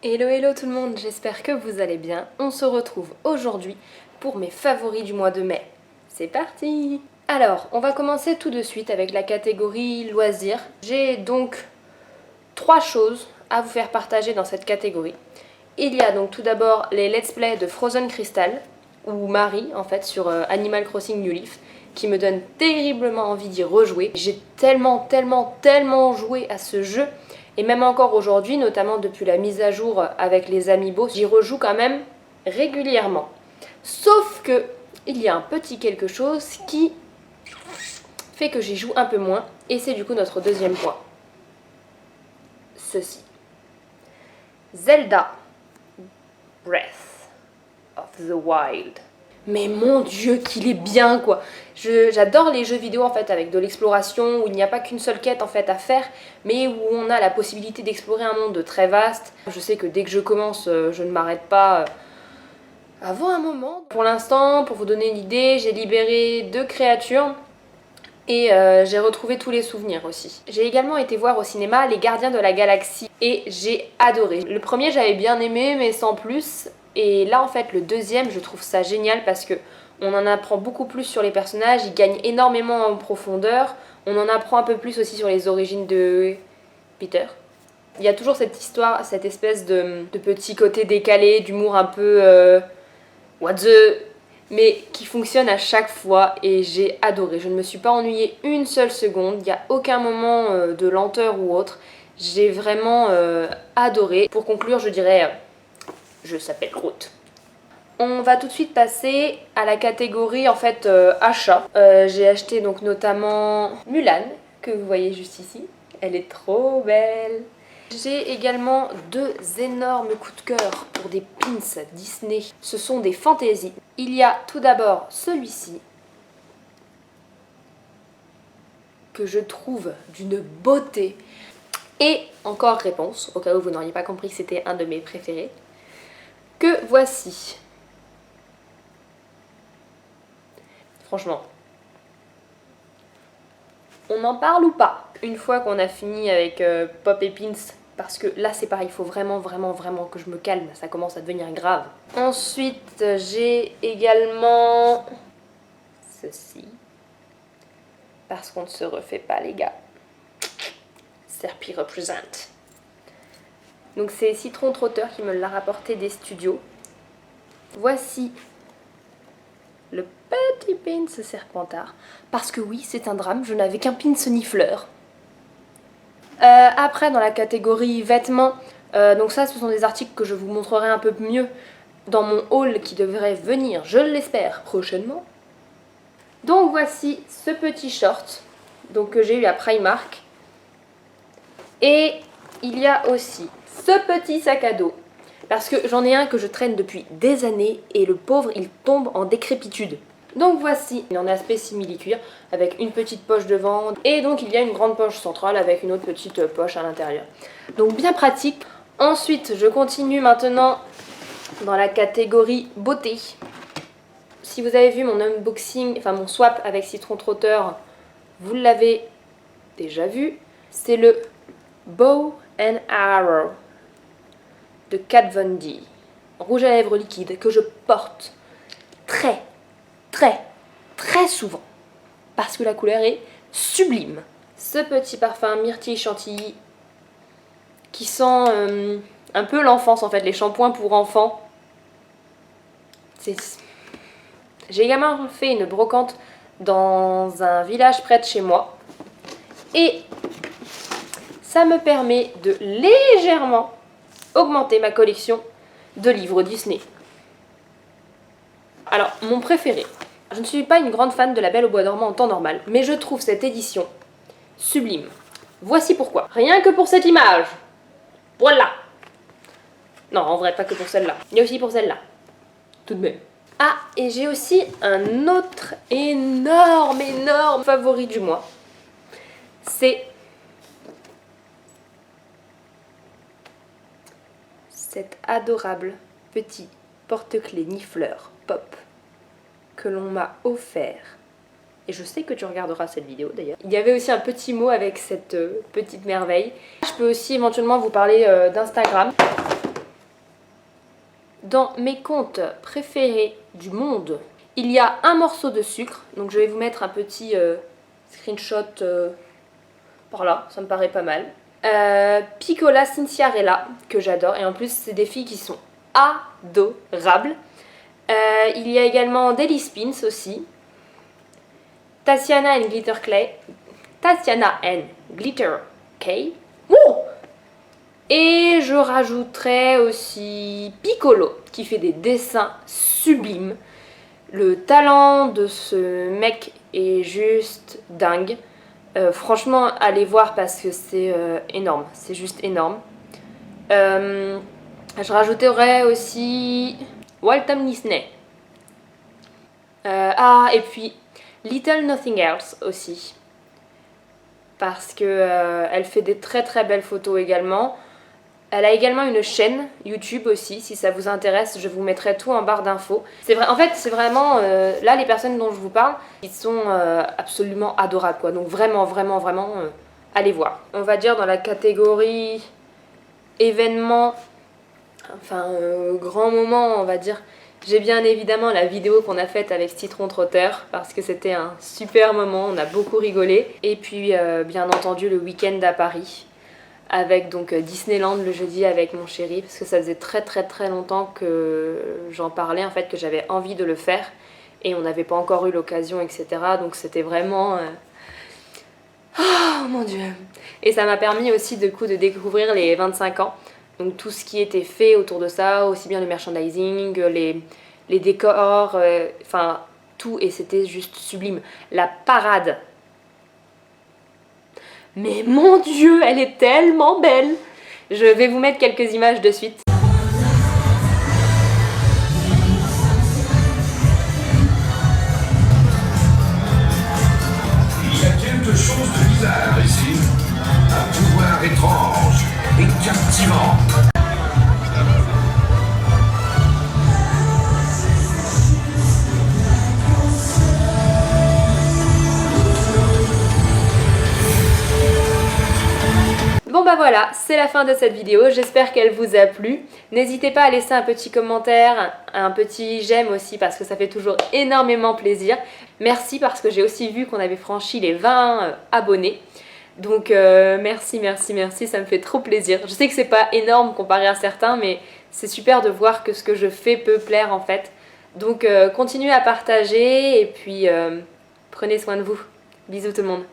Hello hello tout le monde, j'espère que vous allez bien. On se retrouve aujourd'hui pour mes favoris du mois de mai. C'est parti! Alors, on va commencer tout de suite avec la catégorie loisirs. J'ai donc 3 choses à vous faire partager dans cette catégorie. Il y a donc tout d'abord les let's play de Frozen Crystal, ou Marie en fait, sur Animal Crossing New Leaf, qui me donne terriblement envie d'y rejouer. J'ai tellement joué à ce jeu. Et même encore aujourd'hui, notamment depuis la mise à jour avec les amiibo, j'y rejoue quand même régulièrement. Sauf que il y a un petit quelque chose qui fait que j'y joue un peu moins, et c'est du coup notre deuxième point. Ceci. Zelda Breath of the Wild. Mais mon dieu qu'il est bien quoi. J'adore les jeux vidéo en fait avec de l'exploration où il n'y a pas qu'une seule quête en fait à faire, mais où on a la possibilité d'explorer un monde très vaste. Je sais que dès que je commence, je ne m'arrête pas avant un moment. Pour l'instant, pour vous donner une idée, j'ai libéré 2 créatures et j'ai retrouvé tous les souvenirs aussi. J'ai également été voir au cinéma Les Gardiens de la Galaxie et j'ai adoré. Le premier j'avais bien aimé mais sans plus. Et là en fait le deuxième je trouve ça génial parce que on en apprend beaucoup plus sur les personnages, ils gagnent énormément en profondeur, on en apprend un peu plus aussi sur les origines de Peter. Il y a toujours cette histoire, cette espèce de petit côté décalé, d'humour un peu what the... mais qui fonctionne à chaque fois et j'ai adoré. Je ne me suis pas ennuyée une seule seconde, il n'y a aucun moment de lenteur ou autre. J'ai vraiment adoré. Pour conclure je dirais... je s'appelle Groot. On va tout de suite passer à la catégorie en fait achat. J'ai acheté donc notamment Mulan, que vous voyez juste ici. Elle est trop belle. J'ai également 2 énormes coups de cœur pour des pins Disney. Ce sont des fantaisies. Il y a tout d'abord celui-ci, que je trouve d'une beauté. Et encore réponse, au cas où vous n'auriez pas compris que c'était un de mes préférés. Que voici. Franchement, on en parle ou pas? Une fois qu'on a fini avec Pop et Pins, parce que là c'est pareil, il faut vraiment que je me calme, ça commence à devenir grave. Ensuite, j'ai également ceci, parce qu'on ne se refait pas les gars. Serpi represent. Donc c'est Citron Trotteur qui me l'a rapporté des studios. Voici le petit pins Serpentard. Parce que oui, c'est un drame, je n'avais qu'un pins nifleur. Après, dans la catégorie vêtements, donc ça, ce sont des articles que je vous montrerai un peu mieux dans mon haul qui devrait venir, je l'espère, prochainement. Donc voici ce petit short donc, que j'ai eu à Primark. Et il y a aussi ce petit sac à dos. Parce que j'en ai un que je traîne depuis des années et le pauvre il tombe en décrépitude. Donc voici, il en a aspect simili-cuir avec une petite poche devant et donc il y a une grande poche centrale avec une autre petite poche à l'intérieur. Donc bien pratique. Ensuite je continue maintenant dans la catégorie beauté. Si vous avez vu mon unboxing, enfin mon swap avec Citron Trotteur, vous l'avez déjà vu. C'est le Bow and Arrow de Kat Von D, rouge à lèvres liquide que je porte très souvent parce que la couleur est sublime. Ce petit parfum myrtille chantilly qui sent un peu l'enfance en fait, les shampoings pour enfants. J'ai également fait une brocante dans un village près de chez moi et ça me permet de légèrement augmenter ma collection de livres Disney. Alors, mon préféré. Je ne suis pas une grande fan de La Belle au bois dormant en temps normal, mais je trouve cette édition sublime. Voici pourquoi. Rien que pour cette image. Voilà. Non, en vrai, pas que pour celle-là. Il y a aussi pour celle-là. Tout de même. Ah, et j'ai aussi un autre énorme favori du mois. C'est cet adorable petit porte-clés nifleur pop que l'on m'a offert. Et je sais que tu regarderas cette vidéo d'ailleurs. Il y avait aussi un petit mot avec cette petite merveille. Je peux aussi éventuellement vous parler d'Instagram. dans mes comptes préférés du monde, il y a un morceau de sucre. Donc je vais vous mettre un petit screenshot par là, ça me paraît pas mal. Piccola Cinciarella, que j'adore. Et en plus, c'est des filles qui sont adorables. Il y a également Daily Spins aussi. Tatiana and Glitter Clay. Tatiana and Glitter Clay. Wouh! Et je rajouterai aussi Piccolo, qui fait des dessins sublimes. Le talent de ce mec est juste dingue. Franchement, allez voir parce que c'est énorme. C'est juste énorme. Je rajouterai aussi Walter Disney. Et puis Little Nothing Else aussi. Parce que elle fait des très très belles photos également. Elle a également une chaîne YouTube aussi, si ça vous intéresse, je vous mettrai tout en barre d'infos. C'est vrai, en fait, c'est vraiment, là, les personnes dont je vous parle, ils sont absolument adorables, quoi. Donc vraiment, vraiment, vraiment, allez voir. On va dire dans la catégorie événement, enfin, grand moment, on va dire. J'ai bien évidemment la vidéo qu'on a faite avec Citron Trotteur, parce que c'était un super moment, on a beaucoup rigolé. Et puis, bien entendu, le week-end à Paris. Avec donc Disneyland le jeudi avec mon chéri, parce que ça faisait très très très longtemps que j'en parlais en fait, que j'avais envie de le faire et on n'avait pas encore eu l'occasion, etc. Donc c'était vraiment oh mon dieu. Et ça m'a permis aussi du coup de découvrir les 25 ans, donc tout ce qui était fait autour de ça, aussi bien le merchandising, les décors, enfin tout, et c'était juste sublime. La parade, mais mon dieu, elle est tellement belle! Je vais vous mettre quelques images de suite. Il y a quelque chose de bizarre ici. Un pouvoir étrange et captivant. Bon bah voilà, c'est la fin de cette vidéo, j'espère qu'elle vous a plu. N'hésitez pas à laisser un petit commentaire, un petit j'aime aussi parce que ça fait toujours énormément plaisir. Merci parce que j'ai aussi vu qu'on avait franchi les 20 abonnés. Donc merci, merci, merci, ça me fait trop plaisir. Je sais que c'est pas énorme comparé à certains, mais c'est super de voir que ce que je fais peut plaire en fait. Donc continuez à partager et puis prenez soin de vous. Bisous tout le monde.